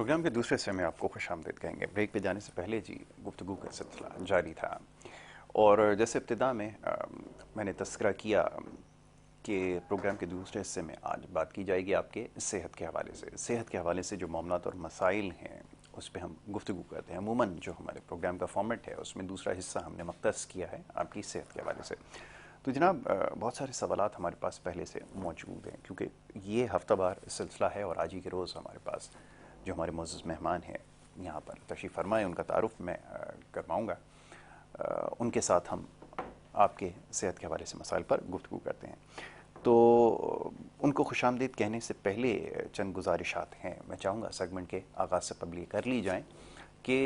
Programme के दूसरे हिस्से में आपको खुशामदीद कहेंगे। ब्रेक पे जाने से पहले जी गुफ्तगू का सिलसिला जारी था और जैसे इब्तिदा में मैंने तस्करा किया कि प्रोग्राम के दूसरे हिस्से में आज बात की जाएगी आपके सेहत के हवाले से। सेहत के हवाले से जो मामलात और मसाइल हैं उस पर हम गुफ्तगू करते हैं। अमूमन जो हमारे प्रोग्राम का फॉर्मेट है उसमें दूसरा हिस्सा हमने मख्तस किया है आपकी सेहत के हवाले से। तो जनाब बहुत सारे सवालात हमारे पास पहले से मौजूद हैं क्योंकि ये हफ्तावार सिलसिला है और आज ही के रोज़ हमारे पास जो हमारे मोअज़्ज़ज़ मेहमान हैं यहाँ पर तशरीफ़ फरमाए, उनका तारुफ़ मैं करवाऊँगा। उनके साथ हम आपके सेहत के हवाले से मसाइल पर गुफ्तगू करते हैं। तो उनको खुशामदीद कहने से पहले चंद गुजारिशात हैं। मैं चाहूँगा सेगमेंट के आगाज़ से पब्लिक कर ली जाएँ कि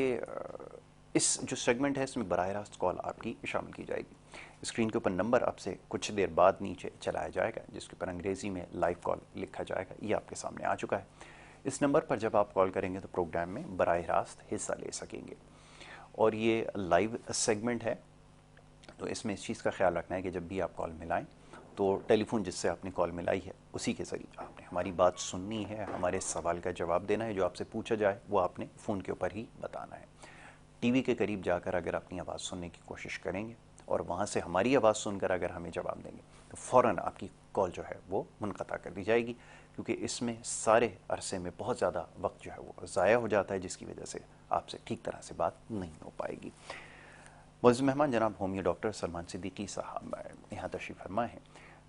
इस जो सेगमेंट है इसमें बराह रास्त कॉल आपकी शामिल की जाएगी। स्क्रीन के ऊपर नंबर आपसे कुछ देर बाद नीचे चलाया जाएगा जिसके ऊपर अंग्रेज़ी में लाइव कॉल लिखा जाएगा। ये आपके सामने आ चुका है। इस नंबर पर जब आप कॉल करेंगे तो प्रोग्राम में बराह रास्त हिस्सा ले सकेंगे और ये लाइव सेगमेंट है तो इसमें इस चीज़ का ख्याल रखना है कि जब भी आप कॉल मिलाएं तो टेलीफोन जिससे आपने कॉल मिलाई है उसी के ज़रिए आपने हमारी बात सुननी है, हमारे सवाल का जवाब देना है। जो आपसे पूछा जाए वो आपने फ़ोन के ऊपर ही बताना है। टीवी के करीब जाकर अगर अपनी आवाज़ सुनने की कोशिश करेंगे और वहाँ से हमारी आवाज़ सुनकर अगर हमें जवाब देंगे तो फ़ौरन आपकी कॉल जो है वो मुनक़ता कर दी जाएगी क्योंकि इसमें सारे अरसे में बहुत ज़्यादा वक्त जो है वो ज़ाया हो जाता है जिसकी वजह से आपसे ठीक तरह से बात नहीं हो पाएगी। मुअज़्ज़ज़ मेहमान जनाब होमियो डॉक्टर सलमान सिद्दीकी साहब यहाँ तशरीफ़ फरमा हैं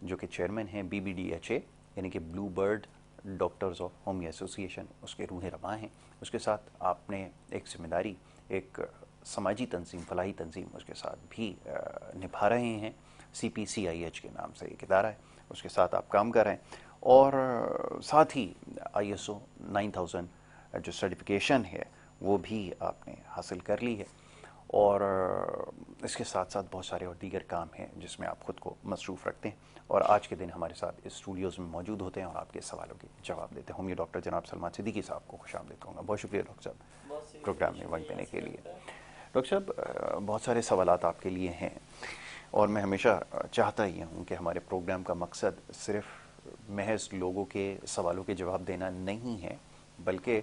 जो कि चेयरमैन हैं BBDHA यानी कि blue bird doctors of homeo association, उसके रूह रवां हैं। उसके साथ आपने एक जिम्मेदारी एक समाजी तंजीम, फलाही तंजीम उसके साथ भी निभा रहे हैं। CPCIH के नाम से एक इदारा है, उसके साथ आप काम कर रहे हैं और साथ ही ISO 9000 जो सर्टिफिकेशन है वो भी आपने हासिल कर ली है और इसके साथ साथ बहुत सारे और दीगर काम हैं जिसमें आप ख़ुद को मसरूफ़ रखते हैं और आज के दिन हमारे साथ इस स्टूडियोज़ में मौजूद होते हैं और आपके सवालों के जवाब देते हैं। होमियो डॉक्टर जनाब सलमान सिद्दीकी साहब को खुशामदीद कहूँगा। बहुत शुक्रिया डॉक्टर साहब प्रोग्राम में वक्त देने के लिए। डॉक्टर साहब बहुत सारे सवालात आपके लिए हैं और मैं हमेशा चाहता ही हूँ कि हमारे प्रोग्राम का मकसद सिर्फ महज लोगों के सवालों के जवाब देना नहीं है बल्कि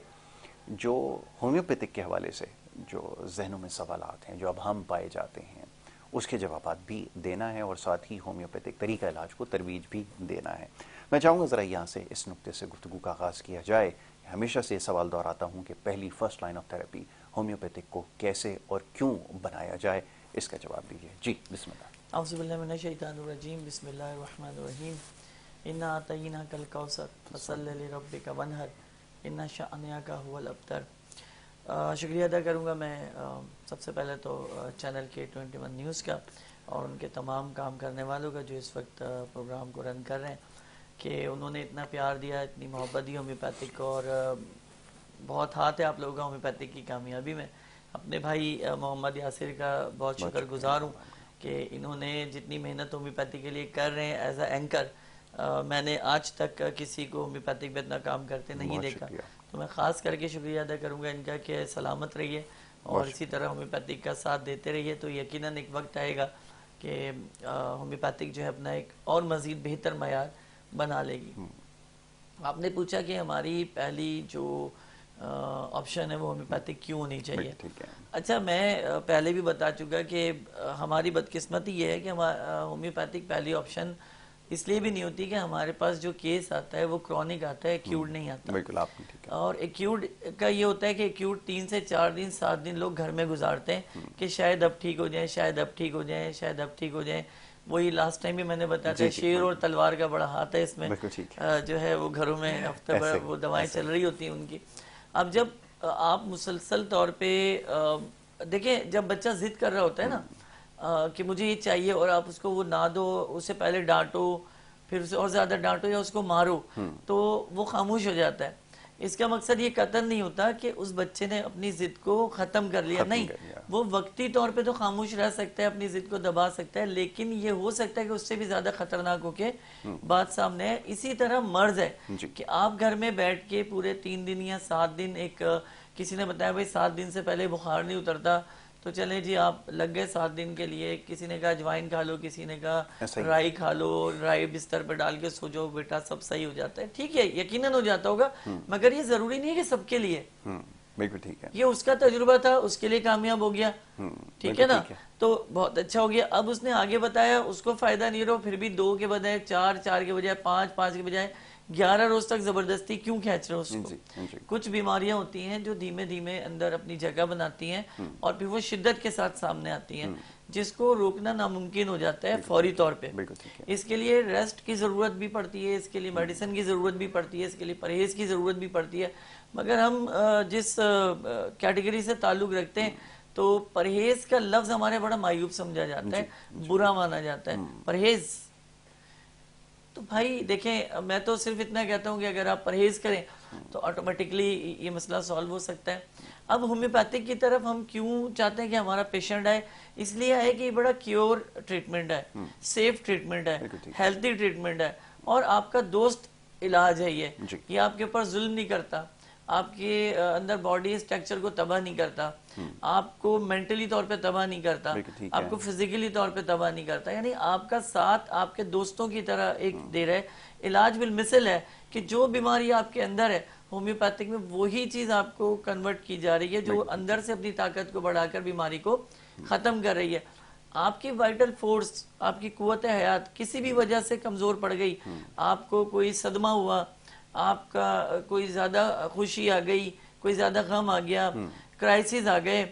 जो होम्योपैथिक के हवाले से जो जहनों में सवालात हैं, जो अब हम पाए जाते हैं उसके जवाबात भी देना है और साथ ही होम्योपैथिक तरीका इलाज को तरवीज भी देना है। मैं चाहूँगा ज़रा यहाँ से इस नुक्ते से गुफ्तगू का आगाज़ किया जाए। हमेशा से सवाल दोहराता हूँ कि पहली first line of therapy homeopathic को कैसे और क्यों बनाया जाए, इसका जवाब दीजिए जी। बिस्मिल्लाह। औज़ुबिल्लाहि मिनश्शैतानिर्रजीम, बिस्मिल्लाहिर्रहमानिर्रहीम। इन्ना अतैनाकल कौसर फसल्लि लिरब्बिका वन्हर इन्ना शानिअका हुवल अब्तर। शुक्रिया अदा करूँगा मैं सबसे पहले तो चैनल के 21 न्यूज़ का और उनके तमाम काम करने वालों का जो इस वक्त प्रोग्राम को रन कर रहे हैं कि उन्होंने इतना प्यार दिया, इतनी मोहब्बत दी होम्योपैथिक को और बहुत हाथ है आप लोगों का होम्योपैथिक की कामयाबी में। अपने भाई मोहम्मद यासिर का बहुत शुक्रगुजार हूँ कि इन्होंने जितनी मेहनत होम्योपैथी के लिए कर रहे हैं एज अ एंकर, मैंने आज तक किसी को होम्योपैथिक में इतना काम करते नहीं देखा। तो मैं ख़ास करके शुक्रिया अदा करूँगा इनका कि सलामत रहिए और इसी तरह होम्योपैथिक का साथ देते रहिए। तो यकीनन एक वक्त आएगा कि होम्योपैथिक जो है अपना एक और मज़ीद बेहतर मयार बना लेगी। आपने पूछा कि हमारी पहली जो ऑप्शन है वो होम्योपैथिक क्यों होनी चाहिए। अच्छा, मैं पहले भी बता चुका कि हमारी बदकिस्मती ये है कि हमारा होम्योपैथिक पहली ऑप्शन इसलिए भी नहीं होती कि हमारे पास जो केस आता है वो क्रॉनिक आता है, एक्यूट नहीं आता। बिल्कुल आपने ठीक है। और एक्यूट का ये होता है कि एक्यूट 3 से 4 दिन 7 दिन लोग घर में गुजारते हैं कि शायद अब ठीक हो जाए, शायद अब ठीक हो जाए, शायद अब ठीक हो जाए। वही लास्ट टाइम भी मैंने बताया था, शेर और तलवार का बड़ा हाथ है इसमें। जो है वो घरों में हफ्ते भर वो दवाएं चल रही होती हैं उनकी। अब जब आप मुसलसल तौर पे देखें, जब बच्चा जिद कर रहा होता है ना कि मुझे ये चाहिए और आप उसको वो ना दो, उससे पहले डांटो, फिर उसे और ज़्यादा डांटो या उसको मारो तो वो खामोश हो जाता है। इसका मकसद ये कतई नहीं होता कि उस बच्चे ने अपनी ज़िद को ख़त्म कर लिया, नहीं, वो वक्ती तौर पे तो खामोश रह सकता है, अपनी ज़िद को दबा सकता है, लेकिन ये हो सकता है कि उससे भी ज़्यादा ख़तरनाक होके बात सामने है। इसी तरह मर्ज़ है कि आप घर में बैठ के पूरे 3 दिन या 7 दिन, एक किसी ने बताया भाई 7 दिन से पहले बुखार नहीं उतरता तो चले जी आप लग गए 7 दिन के लिए, किसी ने कहा अजवाइन खा लो, किसी ने कहा ऐसा ही राई खा लो, राई बिस्तर पर डाल के सो जाओ बेटा सब सही हो जाता है। ठीक है, यकीनन हो जाता होगा, मगर ये जरूरी नहीं है कि सबके लिए। बिल्कुल ठीक है। ये उसका तजुर्बा था, उसके लिए कामयाब हो गया, ठीक है ना, ठीक है। तो बहुत अच्छा हो गया। अब उसने आगे बताया, उसको फायदा नहीं रहा, फिर भी 2 के बजाय 4, 4 के बजाय 5, 5 के बजाय 11 रोज तक जबरदस्ती क्यों खींच रहे हो उसको? जी। कुछ बीमारियां होती हैं जो धीमे धीमे अंदर अपनी जगह बनाती हैं और फिर वो शिद्दत के साथ सामने आती हैं, जिसको रोकना नामुमकिन हो जाता है फौरी तौर पे। बिल्कुल ठीक है। इसके लिए रेस्ट की जरूरत भी पड़ती है, इसके लिए मेडिसिन की जरूरत भी पड़ती है, इसके लिए परहेज की जरूरत भी पड़ती है। मगर हम जिस कैटेगरी से ताल्लुक रखते हैं, तो परहेज का लफ्ज हमारे बड़ा मायूब समझा जाता है, बुरा माना जाता है परहेज। तो भाई देखें, मैं तो सिर्फ इतना कहता हूं कि अगर आप परहेज करें तो ऑटोमेटिकली ये मसला सॉल्व हो सकता है। अब होम्योपैथिक की तरफ हम क्यों चाहते हैं कि हमारा पेशेंट आए? इसलिए आए कि ये बड़ा क्योर ट्रीटमेंट है, सेफ ट्रीटमेंट है, हेल्थी ट्रीटमेंट है, और आपका दोस्त इलाज है। ये आपके ऊपर जुल्म नहीं करता, आपके अंदर बॉडी स्ट्रक्चर को तबाह नहीं करता, आपको मेंटली तौर पे तबाह नहीं करता, आपको फिजिकली तौर पे तबाह नहीं करता, यानी आपका साथ आपके दोस्तों की तरह एक दे रहा है। इलाज बिल मिसल है कि जो बीमारी आपके अंदर है, होम्योपैथिक में वही चीज आपको कन्वर्ट की जा रही है जो अंदर से अपनी ताकत को बढ़ाकर बीमारी को खत्म कर रही है। आपकी वाइटल फोर्स, आपकी कुव्वत हयात किसी भी वजह से कमजोर पड़ गई, आपको कोई सदमा हुआ, आपका कोई ज्यादा खुशी आ गई, कोई ज्यादा गम आ गया, क्राइसिस आ गए,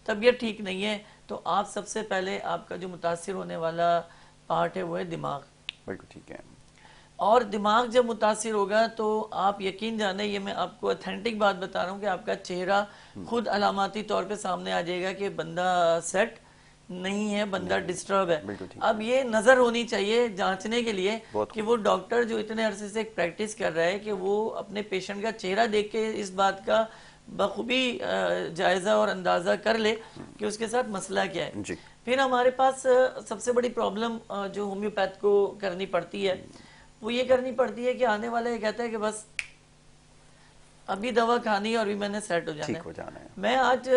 तबीयत ठीक नहीं है, तो आप सबसे पहले आपका जो मुतासिर होने वाला पार्ट है वो है दिमाग। बिल्कुल ठीक है। और दिमाग जब मुतासिर होगा तो आप यकीन जाने, ये मैं आपको ऑथेंटिक बात बता रहा हूँ कि आपका चेहरा खुद अलामाती तौर पे सामने आ जाएगा कि बंदा सेट नहीं है, बंदा डिस्टर्ब है। अब ये नजर होनी चाहिए जांचने के लिए कि वो डॉक्टर जो इतने अरसे से प्रैक्टिस कर रहा है कि वो अपने पेशेंट का चेहरा देख के इस बात का बखूबी जायजा और अंदाजा कर ले कि उसके साथ मसला क्या है। फिर हमारे पास सबसे बड़ी प्रॉब्लम जो होम्योपैथ को करनी पड़ती है वो ये करनी पड़ती है कि आने वाला ये कहता है कि बस अभी दवा खानी है और भी मैंने सेट हो जाना है। मैं आज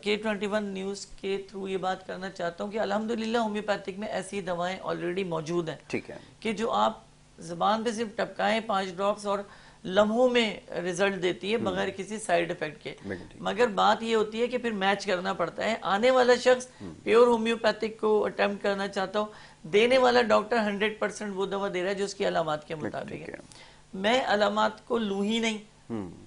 K21 न्यूज के थ्रू ये बात करना चाहता हूँ कि अल्हम्दुलिल्लाह होम्योपैथिक में ऐसी दवाएं ऑलरेडी मौजूद हैं, ठीक है, कि जो आप जुबान पे सिर्फ टपकाएं 5 ड्रॉप्स और लम्हों में रिजल्ट देती है बगैर किसी साइड इफेक्ट के। मगर बात ये होती है कि फिर मैच करना पड़ता है। आने वाला शख्स प्योर होम्योपैथिक को अटेम्प्ट करना चाहता हूँ, देने वाला डॉक्टर 100% वो दवा दे रहा है जो उसकी अलामात के मुताबिक है। मैं अलामात को लूँ ही नहीं,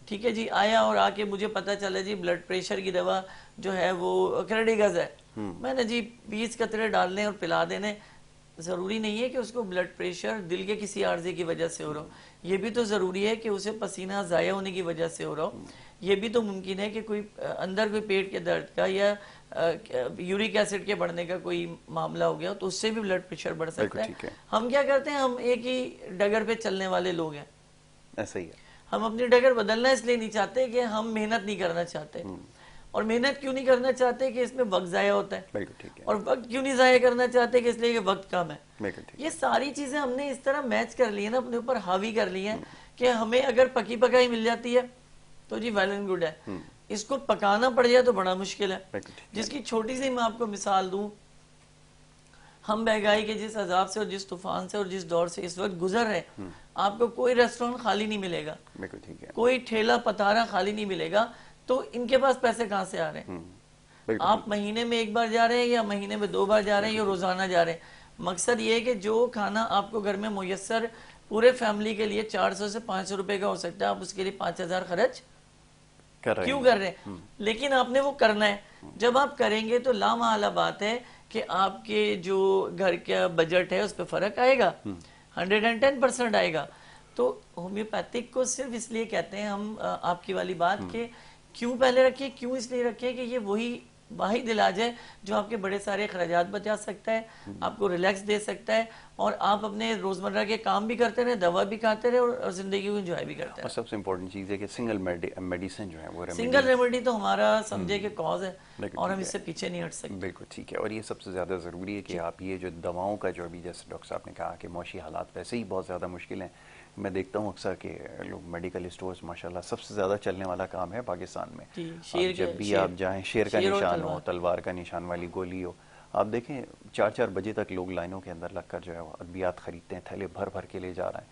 ठीक है जी। आया और आके मुझे पता चला जी ब्लड प्रेशर की दवा जो है वो क्रेडिगज है, मैंने जी 20 कतरे डालने और पिला देने। जरूरी नहीं है कि उसको ब्लड प्रेशर दिल के किसी आर्जे की वजह से हो रहा हो, ये भी तो जरूरी है कि उसे पसीना जाया होने की वजह से हो रहा हो। ये भी तो मुमकिन है कि कोई अंदर कोई पेट के दर्द का या यूरिक एसिड के बढ़ने का कोई मामला हो गया तो उससे भी ब्लड प्रेशर बढ़ सकता है। हम क्या करते हैं, हम एक ही डगर पे चलने वाले लोग हैं, ऐसा ही है। हम अपनी डगर बदलना इसलिए नहीं चाहते कि हम मेहनत नहीं करना चाहते। और मेहनत क्यों नहीं करना चाहते कि इसमें वक्त जाया होता है, ठीक है। और वक्त क्यों नहीं जाया करना चाहते कि इसलिए कि वक्त कम है। ये सारी चीजें हमने इस तरह मैच कर ली है ना, अपने ऊपर हावी कर ली है कि हमें अगर पकी पकाई मिल जाती है तो जी वेल एंड गुड है, इसको पकाना पड़ जाए तो बड़ा मुश्किल है। जिसकी छोटी सी मैं आपको मिसाल दूं, हम महंगाई के जिस अजाब से और जिस तूफान से और जिस दौर से इस वक्त गुजर रहे हैं, आपको कोई रेस्टोरेंट खाली नहीं मिलेगा, कोई ठेला पतारा खाली नहीं मिलेगा। तो इनके पास पैसे कहाँ से आ रहे हैं? आप महीने में 1 बार जा रहे हैं या महीने में 2 बार जा रहे हैं या रोजाना जा रहे हैं? मकसद ये है कि जो खाना आपको घर में मुयस्सर पूरे फैमिली के लिए 400 से 500 रुपए का हो सकता है, आप उसके लिए 5000 खर्च क्यों कर रहे हैं? लेकिन आपने वो करना है। जब आप करेंगे तो लामहला बात है कि आपके जो घर का बजट है उस पर फर्क आएगा, 110% आएगा। तो होम्योपैथिक को सिर्फ इसलिए कहते हैं हम, आपकी वाली बात के क्यों पहले रखिए, क्यों इसलिए रखिए कि ये वही वाहिद इलाज है जो आपके बड़े सारे खर्चात बचा सकता है, आपको रिलैक्स दे सकता है और आप अपने रोजमर्रा के काम भी करते रहे, दवा भी खाते रहे और जिंदगी को एंजॉय भी करते हैं। और सबसे इम्पोर्टेंट चीज़ है कि सिंगल मेडिसिन जो है वो सिंगल रेमेडी तो हमारा समझे कि कॉज है और हम इससे पीछे नहीं हट सकते। बिल्कुल ठीक है। और ये सबसे ज़्यादा ज़रूरी है कि आप ये जो दवाओं का जो अभी जैसे डॉक्टर साहब ने कहा कि मौशी हालात वैसे ही बहुत ज़्यादा मुश्किल हैं। मैं देखता हूँ अक्सर कि लोग मेडिकल स्टोर्स माशाल्लाह सबसे ज़्यादा चलने वाला काम है पाकिस्तान में। शेर जब भी आप जाएं शेर का निशान निशान हो, तलवार का निशान वाली गोली हो। आप देखें 4-4 बजे तक लोग लाइनों के अंदर लगकर जो है वो अद्वियात खरीदते हैं, थैले भर भर के ले जा रहे हैं,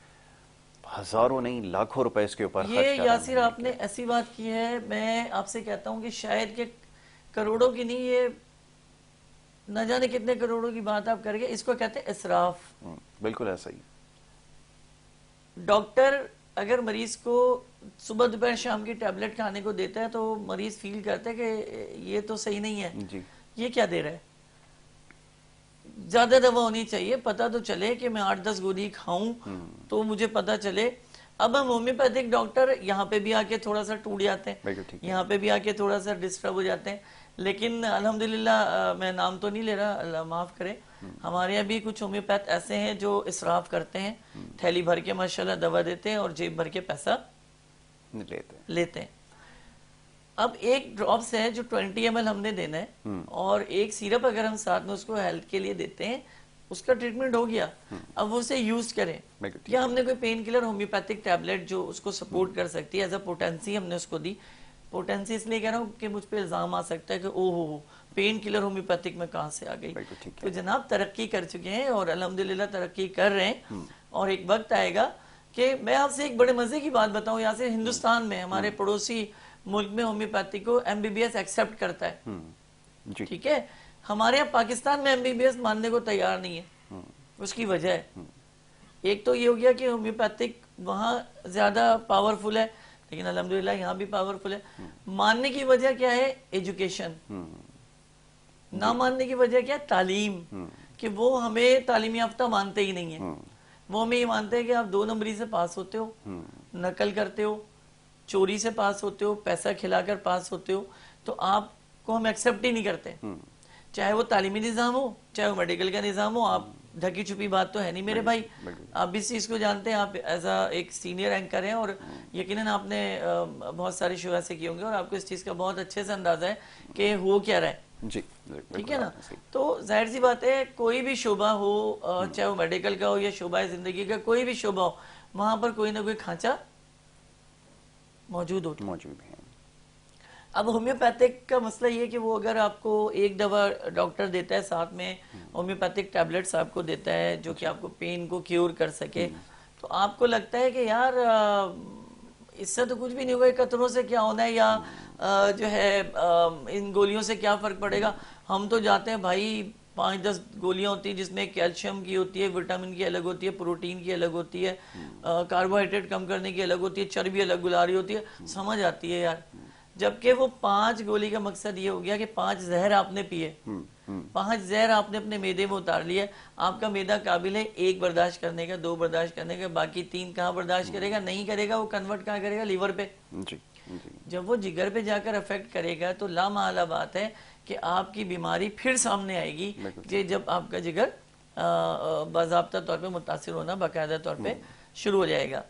हजारों नहीं लाखों रुपए इसके ऊपर खर्च ये कर रहे हैं यासिर महीने आपने के। ऐसी बात की है, मैं आपसे कहता हूँ कि शायद के करोड़ों की नहीं, ये न जाने कितने करोड़ों की बात आप करेंगे, इसको कहते हैं इसराफ। बिल्कुल ऐसा ही। डॉक्टर अगर मरीज को सुबह दोपहर शाम की टैबलेट खाने को देता है तो मरीज फील करता है कि ये तो सही नहीं है, जी ये क्या दे रहा है, ज्यादा दवा होनी चाहिए, पता तो चले कि मैं 8-10 गोली खाऊं तो मुझे पता चले। अब हम होम्योपैथिक डॉक्टर यहाँ पे भी आके थोड़ा सा टूट जाते हैं, बिल्कुल ठीक है। यहाँ पे भी आके थोड़ा सा डिस्टर्ब हो जाते हैं, लेकिन अल्हम्दुलिल्लाह मैं नाम तो नहीं ले रहा, अल्लाह माफ करे, हमारे यहाँ भी कुछ होम्योपैथ ऐसे हैं जो इसराफ करते हैं, थैली भर के माशाल्लाह दवा देते हैं और जेब भर के पैसा लेते हैं। अब एक ड्रॉप्स है जो 20 ml हमने देना है और एक सिरप अगर हम साथ में उसको हेल्थ के लिए देते हैं, उसका ट्रीटमेंट हो गया, अब वो उसे यूज करें। या हमने कोई पेन किलर होम्योपैथिक टैबलेट जो उसको सपोर्ट कर सकती है, एज अ पोटेंसी हमने उसको दी। पोटेंसी इसलिए कह रहा हूँ कि मुझ पे इल्जाम आ सकता है कि ओहो पेन किलर होम्योपैथिक में कहाँ से आ गई। तो जनाब तरक्की कर चुके हैं और अल्हम्दुलिल्लाह तरक्की कर रहे हैं, और एक वक्त आएगा कि मैं आपसे एक बड़े मजे की बात बताऊं, यहाँ से हिंदुस्तान में हमारे पड़ोसी मुल्क में होम्योपैथी को एमबीबीएस एक्सेप्ट करता है, ठीक है, हमारे यहाँ पाकिस्तान में एमबीबीएस मानने को तैयार नहीं है। उसकी वजह है, एक तो ये हो गया कि होम्योपैथिक वहाँ ज्यादा पावरफुल है, लेकिन अल्हम्दुलिल्लाह यहाँ भी पावरफुल है। मानने की वजह क्या है, एजुकेशन। ना मानने की वजह क्या है, तालीम, कि वो हमें तालीमी याफ्ता मानते ही नहीं है। वो हमें ये मानते हैं कि आप 2 नंबरी से पास होते हो, नकल करते हो, चोरी से पास होते हो, पैसा खिलाकर पास होते हो, तो आपको हम एक्सेप्ट ही नहीं करते। चाहे वो तालीमी निज़ाम हो, चाहे वो मेडिकल का निज़ाम हो, आप ढकी छुपी बात तो है नहीं मेरे भाई, आप इस चीज़ को जानते हैं, आप एज एक सीनियर एंकर हैं और यकीनन आपने बहुत सारे शो ऐसे किए होंगे और आपको इस चीज़ का बहुत अच्छे से अंदाजा है कि हो क्या रहा है। जी ठीक है ना, तो जाहिर सी बात है कोई भी शोबा हो, चाहे वो मेडिकल का हो या शोबा जिंदगी का कोई भी शोबा हो, वहां पर कोई ना कोई खांचा मौजूद है। अब होम्योपैथिक का मसला ये कि वो अगर आपको एक दवा डॉक्टर देता है, साथ में होम्योपैथिक टैबलेट्स आपको देता है जो कि आपको पेन को क्योर कर सके, तो आपको लगता है कि यार इससे तो कुछ भी नहीं होगा, कतरों से क्या होना है, या जो है इन गोलियों से क्या फर्क पड़ेगा। हम तो जाते हैं भाई 5-10 गोलियां होती है जिसमें कैल्शियम की होती है, विटामिन की अलग होती है, प्रोटीन की अलग होती है, कार्बोहाइड्रेट कम करने की अलग होती है, चर्बी अलग गुलारी होती है, समझ आती है यार। जबकि वो 5 गोली का मकसद ये हो गया कि 5 जहर आपने पिए, 5 जहर आपने अपने मैदे में उतार लिए, आपका मैदा काबिल है 1 बर्दाश्त करने का, 2 बर्दाश्त करने का, बाकी 3 कहाँ बर्दाश्त करेगा, नहीं करेगा, वो कन्वर्ट कहाँ करेगा, लीवर पे। जब वो जिगर पे जाकर अफेक्ट करेगा तो लामाला बात है कि आपकी बीमारी फिर सामने आएगी, कि जब आपका जिगर बाज़ाब्ता तौर पे मुतासिर होना बाकायदा तौर पे शुरू हो जाएगा।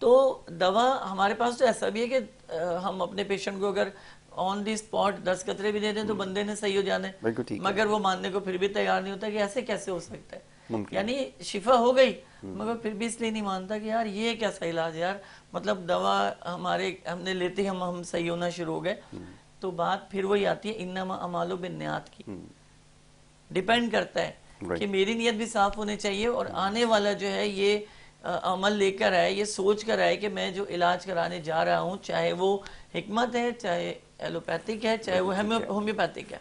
तो दवा हमारे पास तो ऐसा भी है कि हम अपने पेशेंट को अगर ऑन दी स्पॉट 10 कतरे भी दे दें तो बंदे ने सही हो जाना है, मगर वो मानने को फिर भी तैयार नहीं होता कि ऐसे कैसे हो सकता है, यानी शिफा हो गई मगर फिर भी इसलिए नहीं मानता कि यार ये कैसा इलाज है यार, मतलब दवा हमने लेते ही हम सही होना शुरू हो गए। तो बात फिर वही आती है इन्नमा अमालो बिन्नियात की, डिपेंड करता है कि मेरी नीयत भी साफ होनी चाहिए और आने वाला जो है ये अमल लेकर आए, ये सोच कर आए कि मैं जो इलाज कराने जा रहा हूँ, चाहे वो हिकमत है, चाहे एलोपैथिक है, चाहे वो होम्योपैथिक है,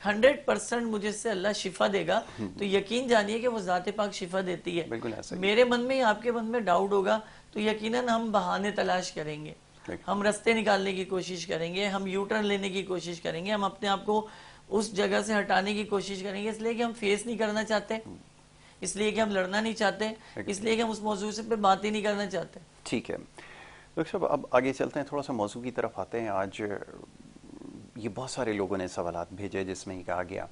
100% मुझे से अल्लाह शिफा देगा। तो यकीन जानिए कि वो ज़ात पाक शिफा देती है। मेरे मन में, आपके मन में डाउट होगा तो यकीनन हम बहाने तलाश करेंगे, हम रास्ते निकालने की कोशिश करेंगे, हम यू टर्न लेने की कोशिश करेंगे, हम अपने आप को उस जगह से हटाने की कोशिश करेंगे, इसलिए कि हम फेस नहीं करना चाहते, इसलिए कि हम लड़ना नहीं चाहते, इसलिए कि हम उस मौजू से पे बात ही नहीं करना चाहते। ठीक है डॉक्टर साहब, अब आगे चलते हैं, थोड़ा सा मौजू की तरफ आते हैं। आज ये बहुत सारे लोगों ने सवालात भेजे जिसमें ही कहा गया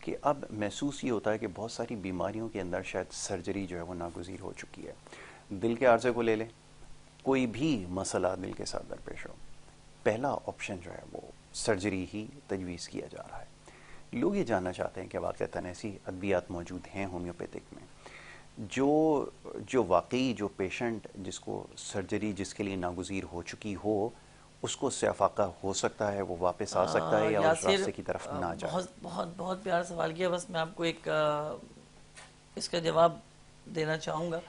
कि अब महसूस ये होता है कि बहुत सारी बीमारियों के अंदर शायद सर्जरी जो है वो नागुज़ीर हो चुकी है। दिल के आर्जे को ले लें, कोई भी मसला दिल के साथ दरपेश हो, पहला ऑप्शन जो है वो सर्जरी ही तजवीज़ किया जा रहा है। लोग ये जानना चाहते हैं कि वाक़तन ऐसी अद्वियात मौजूद हैं होम्योपैथिक में जो वाकई जो पेशेंट जिसको सर्जरी जिसके लिए नागुज़ीर हो चुकी हो उसको उससे अफाका हो सकता है, वो वापस आ सकता है या उस यासिर, रास्ते की तरफ ना जाए? बहुत बहुत बहुत प्यारा सवाल किया। बस मैं आपको एक इसका जवाब देना चाहूँगा।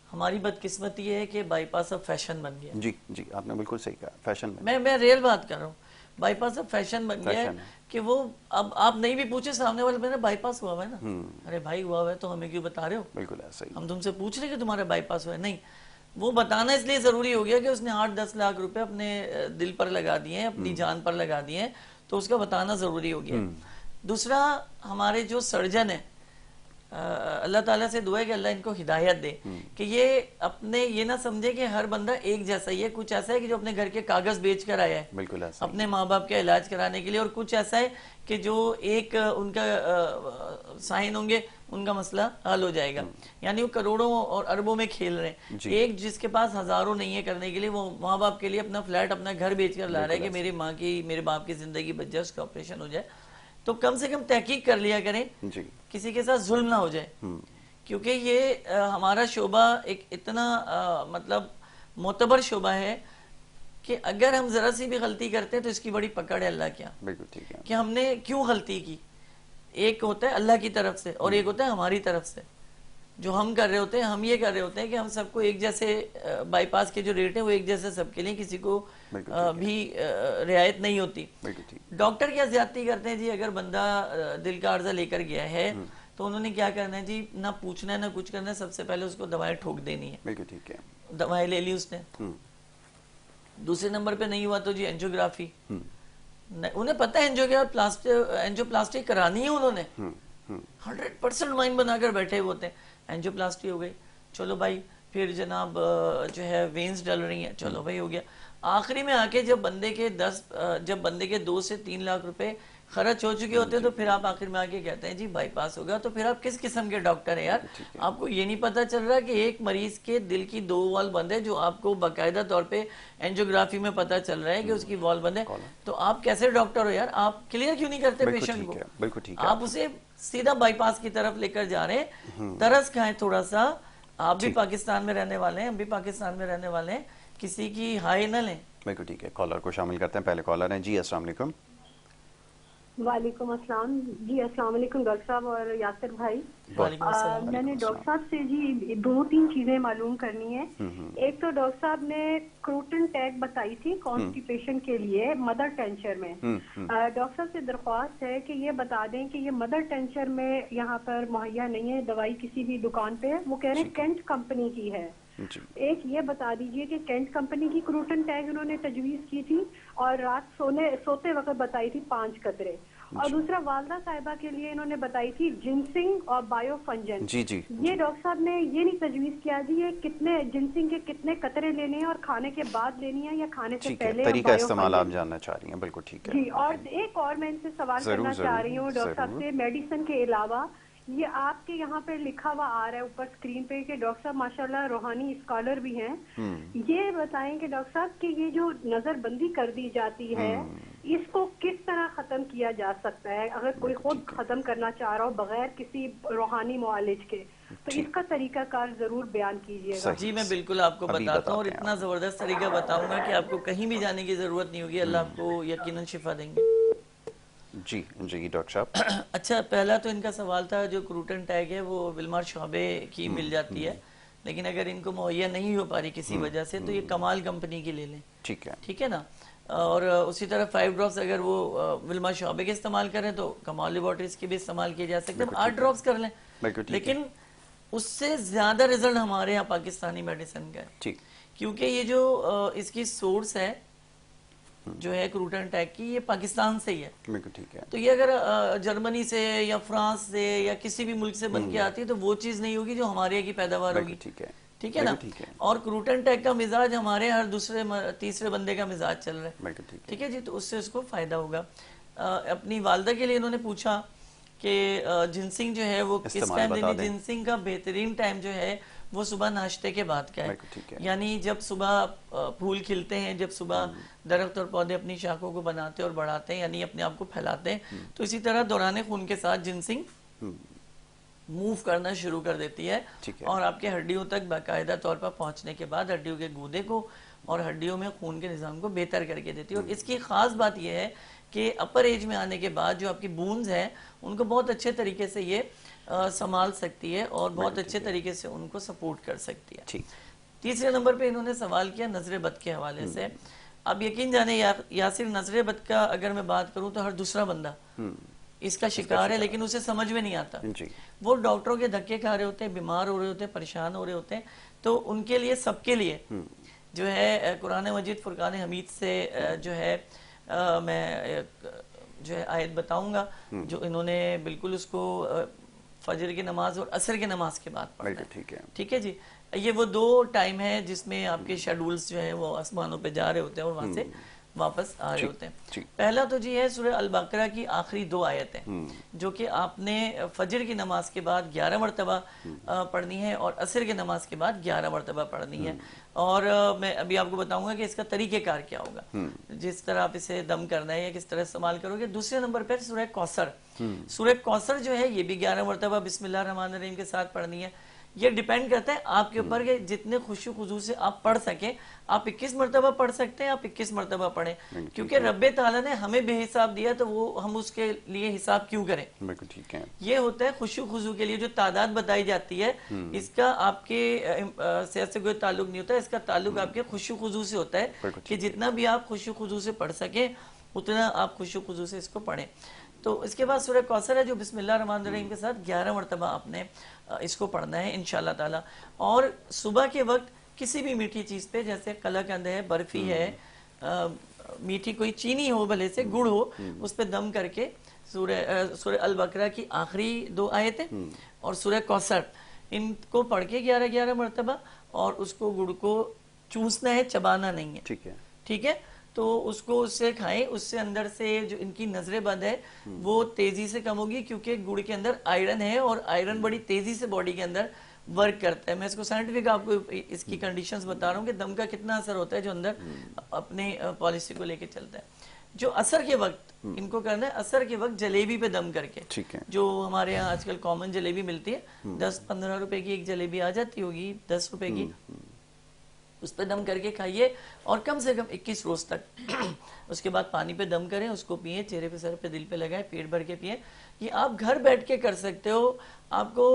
हमारी बदकिस्मती है कि बाईपास अब फैशन बन गया। जी जी, आपने बिल्कुल सही कहा, फैशन में। मैं रियल बात कर रहा हूँ। बाईपास अब फैशन बन गया है फैशन है। कि वो अब आप नहीं भी पूछे सामने वाले, मेरा बाईपास हुआ हुआ है ना, अरे भाई हुआ हुआ है तो हमें क्यों बता रहे हो? बिल्कुल ऐसा ही। हम तुमसे पूछ रहे कि तुम्हारा बाईपास हुआ है? नहीं, वो बताना इसलिए जरूरी हो गया कि उसने 8-10 लाख रुपए अपने दिल पर लगा दिए हैं, अपनी जान पर लगा दिए हैं, तो उसका बताना जरूरी हो गया है। दूसरा, हमारे जो सर्जन है, अल्लाह ताला से दुआ है कि अल्लाह इनको हिदायत दे कि ये अपने ये ना समझे कि हर बंदा एक जैसा ही है। कुछ ऐसा है कि जो अपने घर के कागज बेच कर आया है बिल्कुल ऐसा ही। अपने माँ बाप का इलाज कराने के लिए, और कुछ ऐसा है कि जो एक उनका साइन होंगे उनका मसला हल हो जाएगा। यानी वो करोड़ों और अरबों में खेल रहे हैं। जी। एक जिसके पास हजारों नहीं है करने के लिए, वो माँ बाप के लिए अपना फ्लैट, अपना घर बेच कर ला रहा है कि मेरी माँ की, मेरे बाप की जिंदगी बच जाए, उसका ऑपरेशन हो जाए। तो कम से कम तहकीक कर लिया करें, जी। किसी के साथ जुल्म ना हो जाए। क्योंकि ये हमारा शोबा एक इतना मतलब मोतबर शोबा है कि अगर हम जरा सी भी गलती करते हैं तो इसकी बड़ी पकड़ है अल्लाह के यहाँ, बिल्कुल ठीक है। कि हमने क्यों गलती की। एक होता है अल्लाह की तरफ से और एक होता है हमारी तरफ से। जो हम कर रहे होते हैं, हम ये कर रहे होते हैं कि हम सबको एक जैसे, बाईपास के जो रेट है वो एक जैसे सबके लिए, किसी को भी रियायत नहीं होती। बिल्कुल ठीक। डॉक्टर क्या ज्यादती करते हैं जी, अगर बंदा दिल का अर्जा लेकर गया है तो उन्होंने क्या करना है जी, ना पूछना है ना कुछ करना है, सबसे पहले उसको दवाएं ठोक देनी है। बिल्कुल ठीक है। दवाएं ले ली उसने, दूसरे नंबर पे नहीं हुआ तो जी एंजियोग्राफी। उन्हें पता है एंजियोप्लास्टी करानी है, उन्होंने 100% माइंड बनाकर बैठे हुए होते हैं। एंजियोप्लास्टी हो गई, चलो भाई, फिर जनाब जो है वेन्स डल रही हैं, चलो भाई हो गया। आखिरी में आके जब बंदे के 2 से 3 लाख रुपए खर्च हो चुके होते हैं, तो फिर आप आखिर में आके कहते हैं जी बाईपास होगा। तो फिर आप किस किस्म के डॉक्टर हैं यार? आपको ये नहीं पता चल रहा कि एक मरीज के दिल की 2 वॉल बंद है, जो आपको बाकायदा तौर पे एंजियोग्राफी में पता चल रहा है कि उसकी वॉल बंद है। तो आप कैसे डॉक्टर हो यार? आप क्लियर क्यों नहीं करते पेशेंट को? बिल्कुल ठीक है। आप उसे सीधा बाईपास की तरफ लेकर जा रहे हैं। तरस खाएं थोड़ा सा। आप भी पाकिस्तान में रहने वाले हैं, हम भी पाकिस्तान में रहने वाले हैं, किसी की हाय न लें। बिल्कुल ठीक है। कॉलर को शामिल करते हैं। पहले कॉलर हैं जी, अस्सलाम वालेकुम। वालेकुम अस्सलाम जी। अस्सलाम वालेकुम डॉक्टर साहब और यासिर भाई। मैंने डॉक्टर साहब से जी 2-3 चीजें मालूम करनी है। एक तो डॉक्टर साहब ने क्रूटन टैग बताई थी कॉन्स्टिपेशन के लिए मदर टेंचर में। डॉक्टर साहब से दरख्वास्त है कि ये बता दें कि ये मदर टेंचर में यहाँ पर मुहैया नहीं है दवाई किसी भी दुकान पे। वो कह रहे हैं कैंट कंपनी की है। एक ये बता दीजिए कि कैंट कंपनी की क्रूटन टैग उन्होंने तजवीज की थी और रात सोते वक्त बताई थी 5 कतरे। और दूसरा, वालदा साहिबा के लिए इन्होंने बताई थी जिनसिंग और बायोफंजन। जी जी। ये डॉक्टर साहब ने ये नहीं तजवीज किया जी ये कितने जिनसिंग के कितने कतरे लेने हैं और खाने के बाद लेनी है या खाने से पहले। तरीका इस्तेमाल आप जानना चाह रही हैं, बिल्कुल ठीक है जी। और एक और मैं इनसे सवाल करना चाह रही हूँ डॉक्टर साहब से, मेडिसिन के अलावा ये आपके यहाँ पे लिखा हुआ आ रहा है ऊपर स्क्रीन पे कि डॉक्टर साहब माशाल्लाह रूहानी स्कॉलर भी हैं। ये बताएं कि डॉक्टर साहब कि ये जो नजरबंदी कर दी जाती है इसको किस तरह खत्म किया जा सकता है? अगर कोई खुद खत्म करना चाह रहा हो बगैर किसी रूहानी मुआलिज के, तो इसका तरीकाकार जरूर बयान कीजिएगा। जी मैं बिल्कुल आपको बताता हूँ, और इतना जबरदस्त तरीका बताऊंगा कि आपको कहीं भी जाने की जरूरत नहीं होगी। अल्लाह आपको यकीनन शिफा देंगे। जी जी डॉक्टर साहब। अच्छा, पहला तो इनका सवाल था जो क्रूटन टैग है वो विलमार शोबे की मिल जाती है, लेकिन अगर इनको मुहैया नहीं हो पा रही किसी वजह से तो ये कमाल कंपनी की ले लें। ठीक है ना? और उसी तरह 5 ड्रॉप्स अगर वो विलमार शोबे के इस्तेमाल करें तो कमाल लेबोरेटरीज के भी इस्तेमाल किए जा सकते हैं। 8 ड्रॉप्स कर लें, लेकिन उससे ज्यादा रिजल्ट हमारे यहाँ पाकिस्तानी मेडिसिन का है। क्योंकि ये जो इसकी सोर्स है जो है क्रूटन टैग की, ये पाकिस्तान से ही है। ठीक है। तो ये अगर जर्मनी से या फ्रांस से या किसी भी मुल्क से बन के आती है तो वो चीज नहीं होगी जो हमारे यहाँ की पैदावार होगी। ठीक है ना? और क्रूटन टैग का मिजाज हमारे हर दूसरे तीसरे बंदे का मिजाज चल रहा है। ठीक है जी, तो उससे उसको फायदा होगा। अपनी वालदा के लिए इन्होंने पूछा कि जिनसिंग जो है वो किस टाइम लेनी। जिनसिंग का बेहतरीन टाइम जो है वो सुबह नाश्ते के बाद का है। यानी जब सुबह फूल खिलते हैं, जब सुबह दरख्त और पौधे अपनी शाखों को बनाते और बढ़ाते हैं, यानी अपने आप को फैलाते हैं, तो इसी तरह दौरान खून के साथ जिनसिंग मूव करना शुरू कर देती है और आपके हड्डियों तक बाकायदा तौर पर पहुंचने के बाद हड्डियों के गूदे को और हड्डियों में खून के निज़ाम को बेहतर करके देती है। और इसकी ख़ास बात यह है कि अपर एज में आने के बाद जो आपकी बून्स हैं उनको बहुत अच्छे तरीके से ये संभाल सकती है और बहुत अच्छे तरीके से उनको सपोर्ट कर सकती है। तीसरे नंबर पे इन्होंने सवाल किया नजर बद के हवाले से। अब यकीन जाने यासिर, नजर बद का अगर मैं बात करूं तो हर दूसरा बंदा इसका शिकार है, लेकिन उसे समझ में नहीं आता। वो डॉक्टरों के धक्के खा रहे होते हैं, बीमार हो रहे होते हैं, परेशान हो रहे होते हैं। तो उनके लिए, सबके लिए जो है कुरान मजीद फुरकान हमीद से जो है मैं जो है आयत बताऊंगा जो इन्होंने बिल्कुल उसको फजर की नमाज और असर की नमाज के बाद पढ़ना है। ठीक है जी। ये वो दो टाइम है जिसमें आपके शेड्यूल्स जो है वो आसमानों पे जा रहे होते हैं और वहां से वापस आ रहे होते हैं। पहला तो जी है सूरह अल बकरा की आखिरी 2 आयतें जो कि आपने फजर की नमाज के बाद 11 मरतबा पढ़नी है और असर की नमाज के बाद 11 मरतबा पढ़नी है। और मैं अभी आपको बताऊंगा कि इसका तरीक़ेकार क्या होगा, जिस तरह आप इसे दम करना है या किस तरह इस्तेमाल करोगे। दूसरे नंबर पर सूरह कौसर। सूरह कौसर जो है ये भी 11 मरतबा बिस्मिल्लाह रहमान रहीम के साथ पढ़नी है। ये डिपेंड करता है आपके ऊपर कि जितने खुशू खुजू से आप पढ़ सकें। आप 21 मरतबा पढ़ सकते हैं, आप 21 मरतबा पढ़ें, क्योंकि रब्बे ताला ने हमें बेहिसाब दिया तो वो हम उसके लिए हिसाब क्यों करें। बिल्कुल ठीक है। ये होता है खुशू खुजू के लिए जो तादाद बताई जाती है, इसका आपके सेहत से कोई ताल्लुक नहीं होता है। इसका ताल्लुक आपके खुशू खुजू से होता है कि जितना भी आप खुशू खुजू से पढ़ सकें उतना आप खुशू खुजू से इसको पढ़ें। तो इसके बाद सूरह कौसर है जो बिस्मिल्लाह रहमान रहीम के साथ 11 मरतबा आपने इसको पढ़ना है इंशाल्लाह ताला। और सुबह के वक्त किसी भी मीठी चीज़ पे, जैसे कलाकंद है, बर्फी है, मीठी कोई चीनी हो, भले से गुड़ हो, उस पर दम करके सूरह अल बकरा की आखिरी 2 आयतें और सूरह कौसर इनको पढ़ के 11-11 मरतबा, और उसको गुड़ को चूसना है, चबाना नहीं है। ठीक है, ठीक है। तो उसको उससे खाएं, उससे अंदर से जो इनकी नजरें बंद है वो तेजी से कम होगी, क्योंकि गुड़ के अंदर आयरन है और आयरन बड़ी तेजी से बॉडी के अंदर वर्क करता है। मैं इसको साइंटिफिक आपको इसकी कंडीशंस बता रहा हूँ कि दम का कितना असर होता है जो अंदर अपने पॉलिसी को लेके चलता है। जो असर के वक्त इनको करना है, असर के वक्त जलेबी पे दम करके, ठीक है, जो हमारे यहाँ आजकल कॉमन जलेबी मिलती है, 10-15 रुपए की एक जलेबी आ जाती होगी, 10 रुपए की, उस पर दम करके खाइए और कम से कम 21 रोज तक। उसके बाद पानी पे दम करें, उसको पिए, चेहरे पे, सर पे, दिल पे लगाएं, पेट भर के पिए। ये आप घर बैठ के कर सकते हो। आपको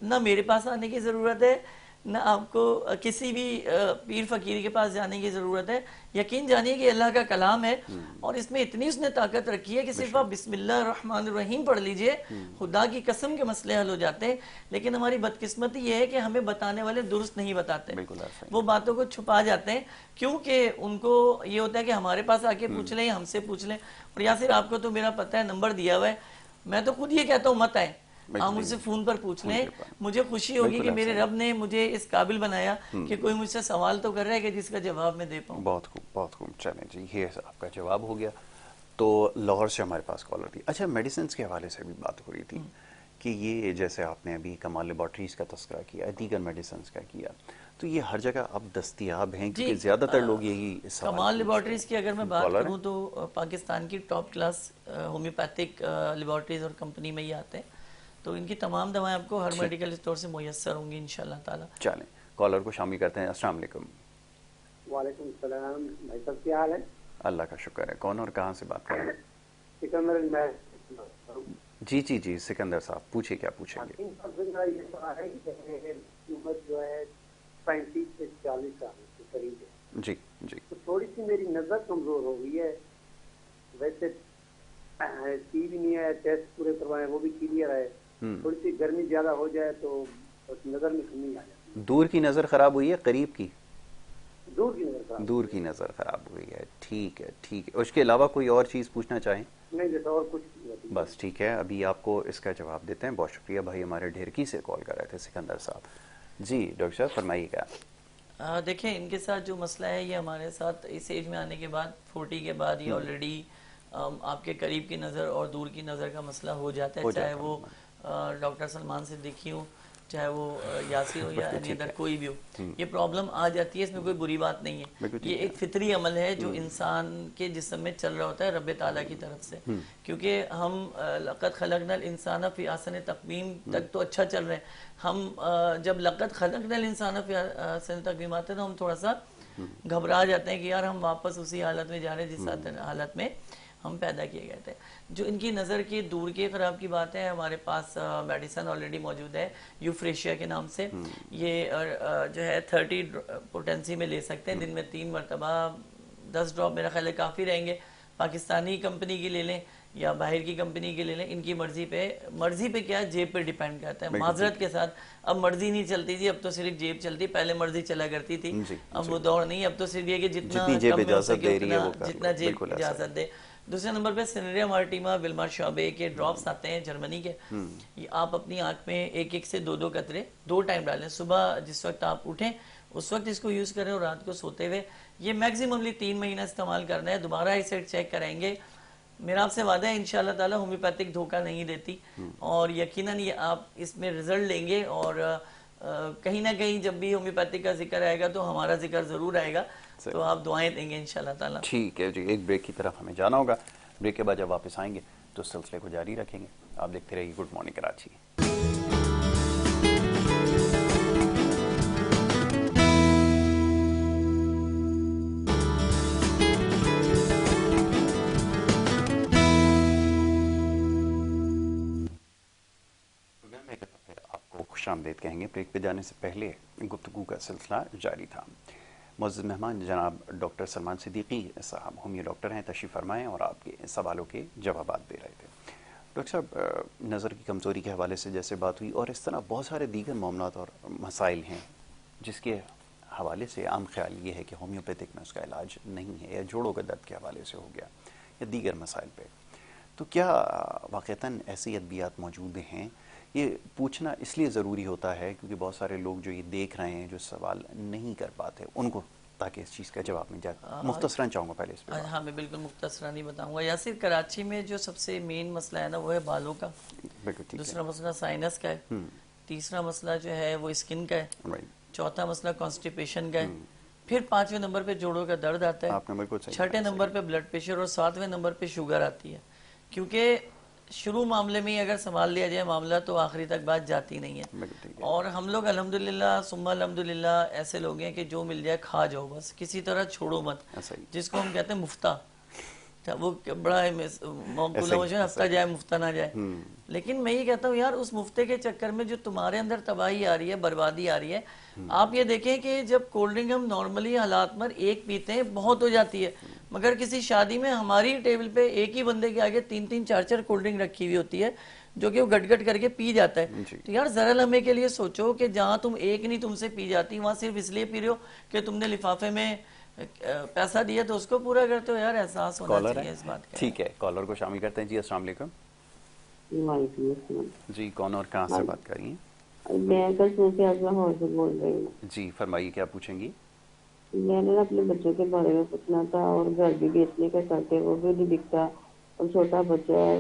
ना मेरे पास आने की ज़रूरत है, ना आपको किसी भी पीर फकीर के पास जाने की ज़रूरत है। यकीन जानिए कि अल्लाह का कलाम है और इसमें इतनी उसने ताकत रखी है कि सिर्फ आप बिस्मिल्लाह रहमान रहीम पढ़ लीजिए, खुदा की कसम के मसले हल हो जाते हैं। लेकिन हमारी बदकिस्मती ये है कि हमें बताने वाले दुरुस्त नहीं बताते, वो बातों को छुपा जाते हैं, क्योंकि उनको ये होता है कि हमारे पास आके पूछ लें, हमसे पूछ लें। और या फिर आपको तो मेरा पता है, नंबर दिया हुआ है, मैं तो खुद ये कहता हूँ मत आए, आप मुझसे फोन पर पूछ लें। मुझे खुशी होगी कि मेरे रब ने मुझे इस काबिल बनाया कि कोई मुझसे सवाल तो कर रहा है कि जिसका जवाब मैं दे पाऊँ। बहुत खूब, बहुत खूब। चलें जी, ये आपका जवाब हो गया। तो लाहौर से हमारे पास कॉलर थी। अच्छा, मेडिसिन के हवाले से भी बात हो रही थी कि ये जैसे आपने अभी कमाल लेबॉर्ट्रीज का तस्करा किया, दीगर मेडिसिन का किया, तो ये हर जगह अब दस्तयाब हैं, क्योंकि ज्यादातर लोग यही कमाल लेबॉर्ट्रीज की अगर मैं बात करूं तो पाकिस्तान की टॉप क्लास होम्योपैथिक लेबॉर्ट्रीज और कंपनी में ही आते हैं। तो इनकी तमाम दवाएं आपको हर मेडिकल स्टोर से मुयस्सर होंगी इंशाल्लाह ताला। चलें, कॉलर को शामिल करते हैं। अस्सलाम वालेकुम। वालेकुम सलाम भाई साहब, क्या हाल है? अल्लाह का शुक्र है। कौन और कहाँ से बात कर रहे हैं? सिकंदर। जी जी जी, सिकंदर साहब पूछिए, क्या पूछेंगे? उम्र जो है 35 से 40 साल के करीब है। जी जी। तो थोड़ी सी मेरी नजर कमजोर हो गई है। वैसे टीवी नहीं है, टेस्ट पूरे करवाए, वो भी क्लियर है। थोड़ी सी गर्मी ज्यादा हो जाए तो नजर में कमी आ जाती है। दूर की नजर खराब हुई है, करीब की? दूर की नजर खराब। दूर की नजर खराब हुई है, ठीक है ठीक है। उसके अलावा कोई और चीज पूछना चाहें? नहीं, जैसा और कुछ बस ठीक है, अभी आपको इसका जवाब देते हैं। बहुत शुक्रिया भाई, हमारे ढेरकी से कॉल कर रहे थे सिकंदर साहब। जी डॉक्टर साहब फरमाइएगा। देखिए, इनके साथ जो मसला है, ये हमारे साथ इस एज में आने के बाद, 40 के बाद, ये ऑलरेडी आपके करीब की नज़र और दूर की नज़र का मसला हो जाता है। चाहे वो डॉक्टर सलमान सिद्दीकी हो, चाहे वो यासिर हो, या अदर कोई भी हो, ये प्रॉब्लम आ जाती है। इसमें कोई बुरी बात नहीं है। ये एक फितरी अमल है जो इंसान के जिस्म में चल रहा होता है रब्बे ताला की तरफ से। क्योंकि हम लक़द खलक़नल इंसान फ़ी अहसन तक़वीम तक तो अच्छा चल रहे हैं। हम जब लक़द खलक़नल इंसान फ़ी अहसन तक़वीम आते हैं तो हम थोड़ा सा घबरा जाते हैं कि यार हम वापस उसी हालत में जा रहे हैं जिस हालत में हम पैदा किए गए थे। जो इनकी नज़र की दूर के खराब की बात है, हमारे पास मेडिसन ऑलरेडी मौजूद है यूफ्रेशिया के नाम से। ये जो है 30 पोटेंसी में ले सकते हैं, दिन में 3 मरतबा 10 ड्रॉप मेरा ख्याल है काफ़ी रहेंगे। पाकिस्तानी कंपनी की ले लें या बाहर की कंपनी की ले लें, इनकी मर्जी पे क्या जेब पे डिपेंड करता है। माजरत के साथ अब मर्जी नहीं चलती जी, अब तो सिर्फ जेब चलती, पहले मर्जी चला करती थी, अब वो दौड़ नहीं। अब तो सिर्फ ये कि जितना जेब इजाजत दे। दूसरे नंबर पे सिनेरिया मार्टिमा विल्मा शॉबे के ड्रॉप्स आते हैं जर्मनी के। ये आप अपनी आंख में 1-1 से 2-2 कतरे 2 टाइम डालें, सुबह जिस वक्त आप उठें उस वक्त इसको यूज करें और रात को सोते हुए। ये मैक्सिममली 3 महीना इस्तेमाल करना है, दोबारा आई सेट चेक कराएंगे। मेरा आपसे वादा है इंशाल्लाह ताला होम्योपैथिक धोखा नहीं देती, और यकीनन ये आप इसमें रिजल्ट लेंगे। और कहीं ना कहीं जब भी होम्योपैथिक का जिक्र आएगा तो हमारा जिक्र जरूर आएगा, तो आप दुआएं देंगे इंशाल्लाह ताला। ठीक है जी, एक ब्रेक की तरफ हमें जाना होगा। ब्रेक के बाद जब वापस आएंगे तो सिलसिले को जारी रखेंगे। आप देखते रहिए गुड मॉर्निंग कराची। खुशामदीद कहेंगे। ब्रेक पे जाने से पहले गुफ्तगू का सिलसिला जारी था। मुअज़्ज़ज़ मेहमान जनाब डॉक्टर सलमान सिद्दीकी साहब होमियो डॉक्टर हैं, तशरीफ़ फरमाएं और आपके सवालों के जवाब दे रहे थे। डॉक्टर साहब, नज़र की कमज़ोरी के हवाले से जैसे बात हुई, और इस तरह बहुत सारे दीगर मामलात और मसाइल हैं जिसके हवाले से आम ख्याल ये है कि होम्योपैथिक में उसका इलाज नहीं है, या जोड़ों के दर्द के हवाले से हो गया या दीगर मसाइल पे, तो क्या वाक़तन ऐसी अद्वियात मौजूद हैं? ये पूछना इसलिए ज़रूरी होता है क्योंकि बहुत सारे लोग जो ये देख रहे हैं, जो सवाल नहीं कर पाते उनको, ताकि इस चीज़ का जवाब मिल जाए। मुख्तसरन चाहूँगा पहले इस पर। हाँ, मैं बिल्कुल मुख्तसरन ही बताऊँगा। यासिर, कराची में जो सबसे मेन मसला है ना वो है बालों का, दूसरा मसला साइनस का है, तीसरा मसला जो है वो स्किन का है, चौथा मसला कॉन्स्टिपेशन का है, फिर 5वें नंबर पे जोड़ों का दर्द आता है, 6ठे नंबर पे ब्लड प्रेशर और 7वें नंबर पे शुगर आती है। क्योंकि शुरू मामले में ही अगर संभाल लिया जाए मामला तो आखिरी तक बात जाती नहीं है। और हम लोग अल्हम्दुलिल्लाह सुम्मा अल्हम्दुलिल्लाह ऐसे लोग हैं कि जो मिल जाए खा जाओ, बस किसी तरह छोड़ो मत, जिसको हम कहते हैं मुफ्ता। वो बड़ा हफ्ता जाए मुफ्ता ना जाए। लेकिन मैं ये कहता हूँ यार, उस मुफ्ते के चक्कर में जो तुम्हारे अंदर तबाही आ रही है, बर्बादी आ रही है। आप ये देखें कि जब कोल्ड ड्रिंक हम नॉर्मली हालात में एक पीते हैं बहुत हो जाती है, मगर किसी शादी में हमारी टेबल पे एक ही बंदे के आगे 3-3 4-4 कोल्ड ड्रिंक रखी हुई होती है, जो कि वो गट-गट करके पी जाता है। तो यार जरा लम्हे के लिए सोचो कि जहाँ तुम एक नहीं तुमसे पी जाती, वहाँ सिर्फ इसलिए पी रहे हो कि तुमने लिफाफे में पैसा दिया तो उसको पूरा करते हो। यार एहसास होना चाहिए इस बात का। ठीक है, कॉलर को शामिल करते हैं जी। अस्सलाम वालेकुम जी, कौन और कहाँ से बात कर रही हैं? मैं कश्मीर से लाहौर से बोल रही हूँ जी, फरमाइए क्या पूछेंगी? मैंने अपने बच्चों के बारे में पूछना था, और घर भी बेचने का चाहते हैं, वो भी नहीं दिखता, और छोटा बच्चा है,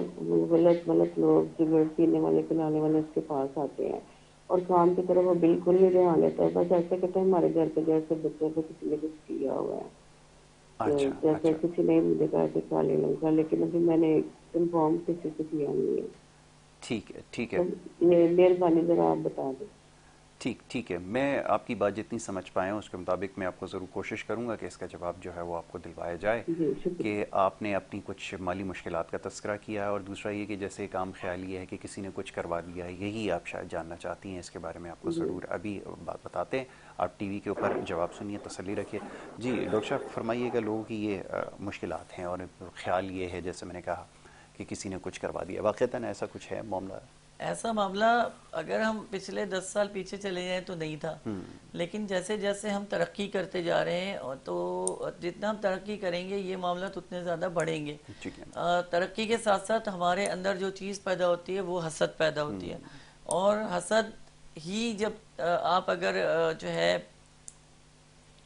गलत लोग सिगरेट पीने वाले पिलाने वाले उसके पास आते हैं, और काम की तरफ वो बिल्कुल नहीं ध्यान देता है। बस ऐसे कहते हैं हमारे घर के जैसे बच्चों को किसी ने कुछ किया हुआ है। अच्छा, जैसे किसी ने मुझे कहा कि काले लंका, लेकिन अभी मैंने इन्फॉर्म किसी से किया नहीं है। ठीक है, मेहरबानी जरा आप बता दें। ठीक है, मैं आपकी बात जितनी समझ पाया हूँ उसके मुताबिक मैं आपको ज़रूर कोशिश करूँगा कि इसका जवाब जो है वो आपको दिलवाया जाए। कि आपने अपनी कुछ माली मुश्किलात का तस्करा किया है, और दूसरा ये कि जैसे एक आम ख्याल ये है कि किसी ने कुछ करवा दिया है, यही आप शायद जानना चाहती हैं। इसके बारे में आपको ज़रूर अभी बात बताते हैं। आप टीवी के ऊपर जवाब सुनिए, तसल्ली रखिए। जी डॉक्टर साहब, फरमाइएगा, लोगों की ये मुश्किलात हैं और ख्याल ये है जैसे मैंने कहा कि किसी ने कुछ करवा दिया, वाक़तन ऐसा कुछ है मामला? ऐसा मामला अगर हम पिछले 10 साल पीछे चले जाएं तो नहीं था, लेकिन जैसे जैसे हम तरक्की करते जा रहे हैं तो जितना हम तरक्की करेंगे ये मामला तो उतने ज़्यादा बढ़ेंगे। तरक्की के साथ साथ हमारे अंदर जो चीज़ पैदा होती है वो हसद पैदा होती है, और हसद ही जब आप अगर जो है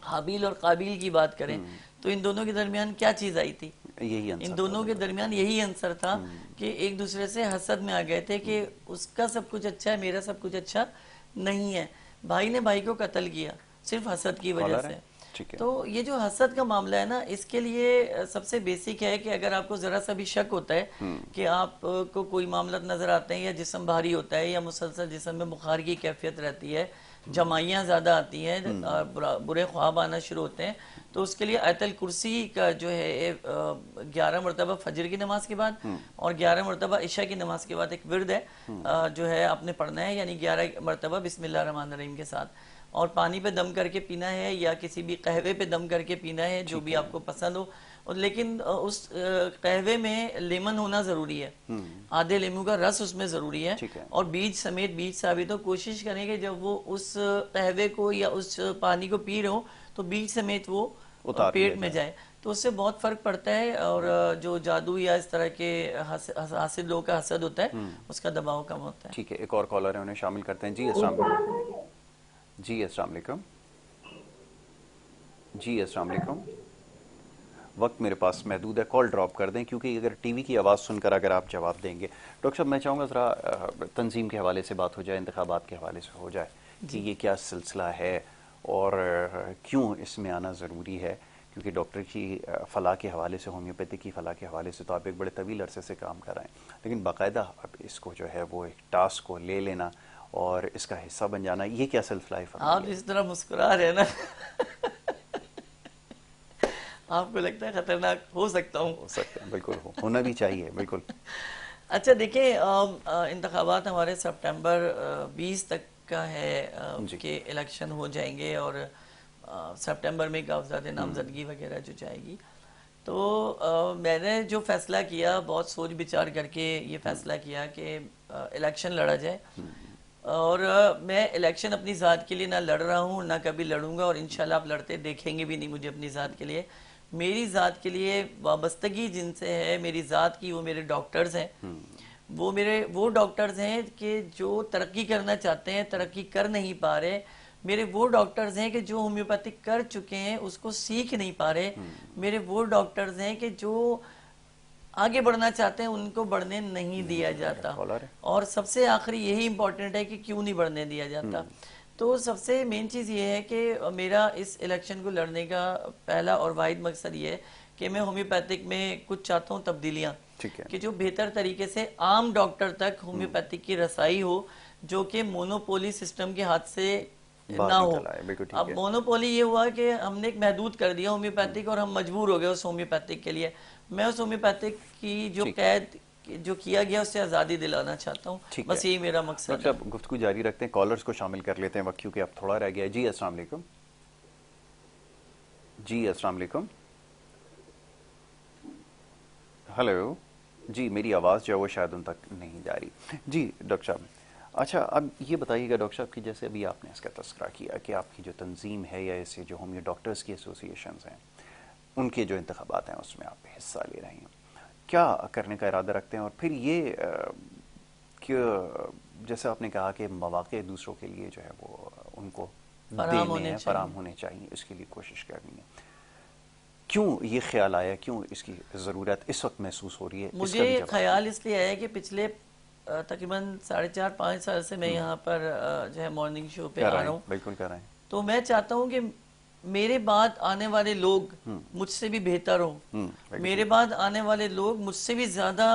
हाबिल और काबिल की बात करें तो इन दोनों के दरमियान क्या चीज़ आई थी? इन दोनों के दरमियान यही आंसर था कि एक दूसरे से हसद में आ गए थे कि उसका सब कुछ अच्छा है, मेरा सब कुछ अच्छा नहीं है। भाई ने भाई को कत्ल किया सिर्फ हसद की वजह से। तो ये जो हसद का मामला है ना, इसके लिए सबसे बेसिक है कि अगर आपको जरा सा भी शक होता है कि आपको कोई मामला नजर आते हैं, या जिस्म भारी होता है, या मुसलसल जिस्म में बुखार की कैफियत रहती है, जमाइयाँ ज्यादा आती हैं, बुरे ख्वाब आना शुरू होते हैं, तो उसके लिए आयतल कुर्सी का जो है 11 मरतबा फजर की नमाज के बाद और 11 मरतबा इशा की नमाज के बाद एक विर्द है जो है आपने पढ़ना है, यानी 11 मरतबा बिस्मिल्लाह रहमान रहीम के साथ, और पानी पे दम करके पीना है या किसी भी कहवे पे दम करके पीना है, जो भी आपको पसंद हो। और लेकिन उस कहवे में लेमन होना जरूरी है, आधे नींबू का रस उसमें जरूरी है, और बीज समेत बीज साबित हो। कोशिश करें कि जब वो उस कहवे को या उस पानी को पी रहे हो तो बीज समेत वो पेट में जाए, तो उससे बहुत फर्क पड़ता है। और जो जादू या इस तरह के हासिद लोगों का हसद होता है उसका दबाव कम होता है। ठीक है, एक और कॉलर है, उन्हें शामिल करते हैं। जी अस्सलाम वालेकुम। जी अस्सलाम वालेकुम। जी अस्सलाम वालेकुम। वक्त मेरे पास महदूद है, कॉल ड्रॉप कर दें, क्योंकि अगर टीवी की आवाज़ सुनकर अगर आप जवाब देंगे। डॉक्टर साहब, मैं चाहूँगा ज़रा तंजीम के हवाले से बात हो जाए, इंतखाबात के हवाले से हो जाए कि ये क्या सिलसिला है और क्यों इसमें आना ज़रूरी है, क्योंकि डॉक्टर की फ़लाह के हवाले से, होम्योपैथी की फ़लाह के हवाले से तो आप एक बड़े तवील अरसे से काम कर रहे हैं, लेकिन बाकायदा अब इसको जो है वो एक टास्क को ले लेना और इसका हिस्सा बन जाना, ये क्या सिलसिला है? आप इस तरह मुस्कुरा रहे हैं ना आपको लगता है खतरनाक हो सकता हूँ? हो सकता है, बिल्कुल होना भी चाहिए, बिल्कुल। अच्छा देखिए, इंतखाबात हमारे सितंबर 20 तक का है कि इलेक्शन हो जाएंगे, और सितंबर में कागजात नामजदगी वगैरह जो जाएगी। तो मैंने जो फैसला किया, बहुत सोच विचार करके ये फैसला किया कि इलेक्शन लड़ा जाए, और मैं इलेक्शन अपनी ज़ात के लिए ना लड़ रहा हूँ ना कभी लड़ूंगा, और इंशाल्लाह आप लड़ते देखेंगे भी नहीं मुझे अपनी ज़ात के लिए। मेरी ज़ात के लिए वाबस्तगी जिनसे है मेरी ज़ात की, वो मेरे डॉक्टर्स हैं। वो डॉक्टर्स हैं कि जो तरक्की करना चाहते हैं, तरक्की कर नहीं पा रहे। मेरे वो डॉक्टर्स हैं कि जो होम्योपैथिक कर चुके हैं उसको सीख नहीं पा रहे। मेरे वो डॉक्टर्स हैं कि जो आगे बढ़ना चाहते हैं उनको बढ़ने नहीं दिया जाता। और सबसे आखिरी यही इंपॉर्टेंट है कि क्यों नहीं बढ़ने दिया जाता। तो सबसे मेन चीज़ ये है कि मेरा इस इलेक्शन को लड़ने का पहला और वाहिद मकसद ये है कि मैं होम्योपैथिक में कुछ चाहता हूँ तब्दीलियाँ, कि जो बेहतर तरीके से आम डॉक्टर तक होम्योपैथिक की रसाई हो, जो कि मोनोपोली सिस्टम के हाथ से ना हो। अब मोनोपोली ये हुआ कि हमने एक महदूद कर दिया होम्योपैथिक, और हम मजबूर हो गए उस होम्योपैथिक के लिए। मैं उस होम्योपैथिक की जो कैद जो किया गया उससे आज़ादी दिलाना चाहता हूँ, बस यही मेरा मकसद है। गुफ्तगू जारी रखते हैं, कॉलर्स को शामिल कर लेते हैं वक्त क्योंकि अब थोड़ा रह गया है। जी अस्सलाम वालेकुम। जी अस्सलाम वालेकुम। हेलो जी, मेरी आवाज़ जो है वो शायद उन तक नहीं जा रही। जी डॉक्टर साहब, अच्छा अब ये बताइएगा डॉक्टर साहब कि जैसे अभी आपने इसका तस्करा किया कि आपकी जो तंजीम है या ऐसे जो होम्यो डॉक्टर्स की एसोसिएशंस हैं उनके जो इंतखाबात हैं उसमें आप हिस्सा ले रहे हैं, क्या करने का इरादा रखते हैं? और फिर ये कि जैसे आपने कहा कि मौक़े दूसरों के लिए जो है वो उनको फराम होने चाहिए, इसके लिए कोशिश करनी है, क्यों ये ख्याल आया, क्यों इसकी ज़रूरत इस वक्त महसूस हो रही है? मुझे ख्याल इसलिए आया कि पिछले तकरीबन 4.5-5 साल से मैं यहाँ पर जो है मॉर्निंग शो पे आ रहा हूँ। बिल्कुल कर रहे हैं। तो मैं चाहता हूँ कि मेरे बाद आने वाले लोग मुझसे भी बेहतर हो, मेरे बाद आने वाले लोग मुझसे भी ज्यादा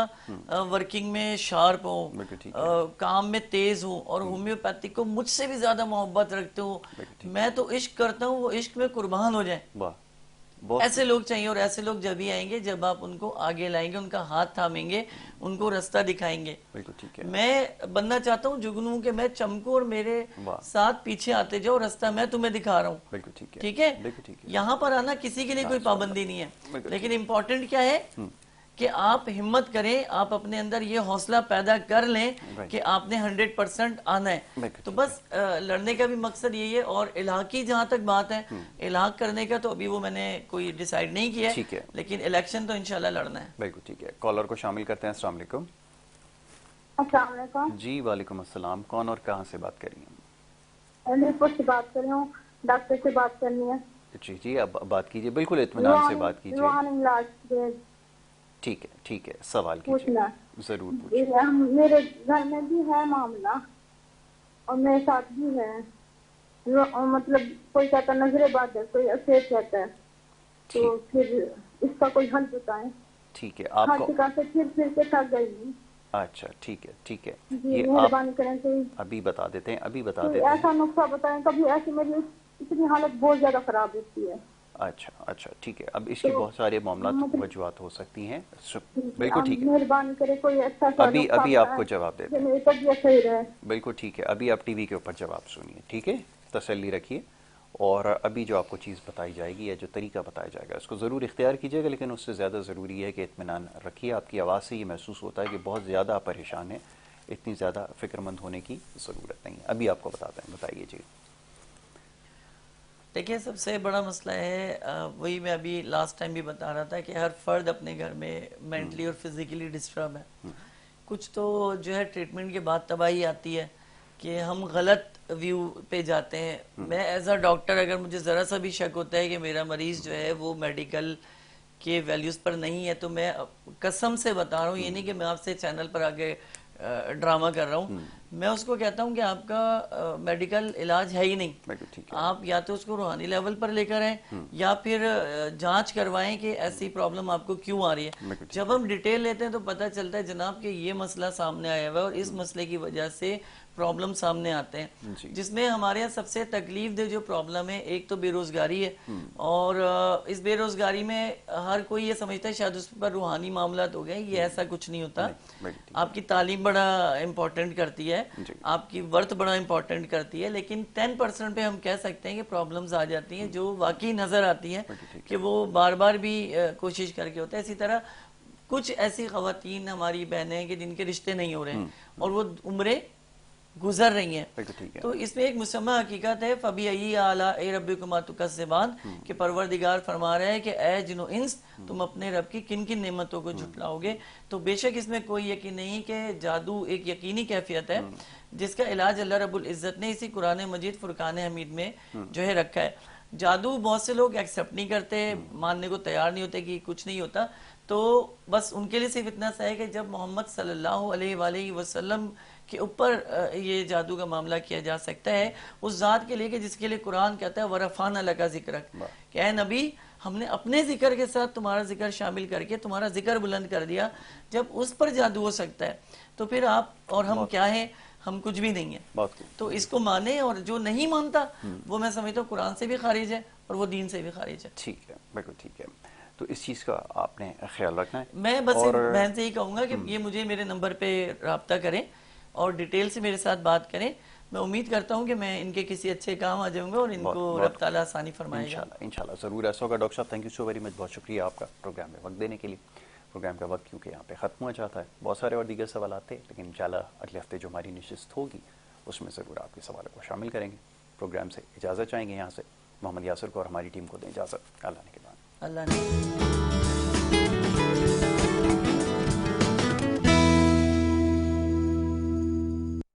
वर्किंग में शार्प हो, काम में तेज हो, और होम्योपैथिक को मुझसे भी ज्यादा मोहब्बत रखते हो। मैं तो इश्क करता हूँ, वो इश्क में कुर्बान हो जाए। ऐसे लोग चाहिए, और ऐसे लोग जब भी आएंगे जब आप उनको आगे लाएंगे, उनका हाथ थामेंगे, उनको रास्ता दिखाएंगे। बिल्कुल ठीक है। मैं बनना चाहता हूँ जुगनू के मैं चमकू और मेरे साथ पीछे आते जाओ, रास्ता मैं तुम्हें दिखा रहा हूँ। बिल्कुल ठीक है। ठीक है, यहाँ पर आना किसी के लिए कोई पाबंदी नहीं है, लेकिन इम्पोर्टेंट क्या है कि आप हिम्मत करें, आप अपने अंदर ये हौसला पैदा कर लें कि आपने 100% आना है। तो बस लड़ने का भी मकसद यही है। और इलाक़ की जहाँ तक बात है, इलाक़ करने का तो अभी वो मैंने कोई डिसाइड नहीं किया है, लेकिन इलेक्शन तो इंशाल्लाह लड़ना है। बिल्कुल ठीक है। कॉलर को शामिल करते हैं। अस्सलाम वालेकुम। अस्सलाम वालेकुम। जी वालेकुम अस्सलाम। कौन और कहाँ से बात कर रही हैं? मिरपुर से बात कर रही हूँ, डॉक्टर से बात करनी है। जी जी, अब बात कीजिए, बिल्कुल इत्मीनान से बात कीजिए। ठीक है ठीक है, सवाल कीजिए, जरूर पूछिए। मेरे घर में भी है मामला और मेरे साथ भी है, मतलब कोई कहता है नजरे बाद है, कोई अफेयर कहता है, तो फिर इसका कोई हल बताएं। ठीक है, हाँ आपको से फिर के थक गई। अच्छा ठीक है ठीक है, जी ये मेहरबानी करें तो अभी बता देते हैं, अभी बता कोई देते ऐसा हैं। नुस्खा बताएं। कभी ऐसी मेरी इतनी हालत बहुत ज्यादा खराब होती है। अच्छा अच्छा ठीक है, अब इसकी बहुत सारे मामला मतलब वजूहत हो सकती हैं। बिल्कुल आप ठीक है, मेहरबानी करें कोई अच्छा सा अभी नुस्खा अभी बताएं आपको जवाब देते जो हैं। मेरी तबीयत सही रहे। बिल्कुल ठीक है, अभी आप टीवी के ऊपर जवाब सुनिए, ठीक है, तसल्ली रखिए। और अभी जो आपको चीज़ बताई जाएगी या जो तरीका बताया जाएगा उसको ज़रूर इख्तियार कीजिएगा, लेकिन उससे ज़्यादा ज़रूरी है कि इत्मीनान रखिए। आपकी आवाज़ से ये महसूस होता है कि बहुत ज़्यादा आप परेशान हैं, इतनी ज़्यादा फ़िक्रमंद होने की ज़रूरत नहीं है। अभी आपको बताते हैं, बताइए जी। देखिए, सबसे बड़ा मसला है वही मैं अभी लास्ट टाइम भी बता रहा था कि हर फर्द अपने घर में मेंटली और फिजिकली डिस्टर्ब है। कुछ तो जो है ट्रीटमेंट के बाद तबाही आती है कि हम गलत व्यू पे जाते हैं। मैं एज अ डॉक्टर अगर मुझे ज़रा सा भी शक होता है कि मेरा मरीज़ जो है वो मेडिकल के वैल्यूज़ पर नहीं है, तो मैं कसम से बता रहा हूँ, ये नहीं कि मैं आपसे चैनल पर आके ड्रामा कर रहा हूँ, मैं उसको कहता हूँ कि आपका मेडिकल इलाज है ही नहीं। ठीक है, आप या तो उसको रूहानी लेवल पर लेकर आए या फिर जांच करवाएं कि ऐसी प्रॉब्लम आपको क्यों आ रही है। जब हम डिटेल लेते हैं तो पता चलता है जनाब कि ये मसला सामने आया हुआ है और इस मसले की वजह से प्रॉब्लम सामने आते हैं, जिसमें हमारे यहाँ सबसे तकलीफ दे जो प्रॉब्लम है, एक तो बेरोजगारी है। और इस बेरोजगारी में हर कोई ये समझता है शायद उस पर रूहानी मामला हो गए, ये ऐसा कुछ नहीं होता। आपकी तालीम बड़ा इम्पोर्टेंट करती है, आपकी वर्थ बड़ा इम्पोर्टेंट करती है, लेकिन 10% पे हम कह सकते हैं कि प्रॉब्लम्स आ जाती हैं जो वाकई नजर आती हैं कि वो बार बार भी कोशिश करके होता है। इसी तरह कुछ ऐसी खवातीन हमारी बहनें हैं कि जिनके रिश्ते नहीं हो रहे हैं और वो उम्रें गुजर रही हैं, तो इसमें एक मुसम्मा हकीकत है, फबी अय्यी आला ए रब्बिकुमा तुकज़्ज़िबान, कि परवरदिगार फरमा रहे हैं कि ए जिन्नो इंस, तुम अपने रब की किन किन नेमतों को झुटलाओगे। तो बेशक इसमें कोई यकीन नहीं कि जादू एक यकीनी कैफियत है जिसका इलाज अल्लाह रब्बुल इज़्ज़त ने इसी कुरान मजीद फुरकान हमीद में जो है रखा है। जादू बहुत से लोग एक्सेप्ट नहीं करते, मानने को तैयार नहीं होते कि कुछ नहीं होता। तो बस उनके लिए सिर्फ इतना सा है कि जब मोहम्मद सल्लल्लाहु अलैहि वसल्लम के ऊपर ये जादू का मामला किया जा सकता है, उस जात के लिए कि जिसके लिए कुरान कहता है वरफ़ाना लका ज़िक्रक, कि ऐ नबी हमने अपने जिक्र के साथ तुम्हारा जिक्र शामिल करके तुम्हारा जिक्र बुलंद कर दिया। जब उस पर जादू हो सकता है तो फिर आप और हम क्या हैं, हम कुछ भी नहीं है। तो इसको माने, और जो नहीं मानता वो मैं समझता हूँ कुरान से भी खारिज है और वो दीन से भी खारिज है। ठीक है, बिल्कुल ठीक है। तो इस चीज़ का आपने ख्याल रखना है। मैं बस बहन से ही कहूँगा कि ये मुझे मेरे नंबर पे रब्ता करें और डिटेल से मेरे साथ बात करें। मैं उम्मीद करता हूँ कि मैं इनके किसी अच्छे काम आ जाऊँगा और इनको रब ताला आसानी फरमाएगा। इंशाल्लाह ज़रूर ऐसा होगा। डॉक्टर साहब, thank you so very much, बहुत शुक्रिया आपका प्रोग्राम में वक्त देने के लिए। प्रोग्राम का वक्त क्योंकि यहाँ पे ख़त्म हो जाता है, बहुत सारे और दीगर सवाल आते हैं, लेकिन इंशाल्लाह अगले हफ्ते जो हमारी नशिस्त होगी उसमें ज़रूर आपके सवालों को शामिल करेंगे। प्रोग्राम से इजाज़त चाहेंगे यहाँ से मोहम्मद यासिर को और हमारी टीम को दें इजाज़त। अल्लाह ने के बाद। अल्लाह ने।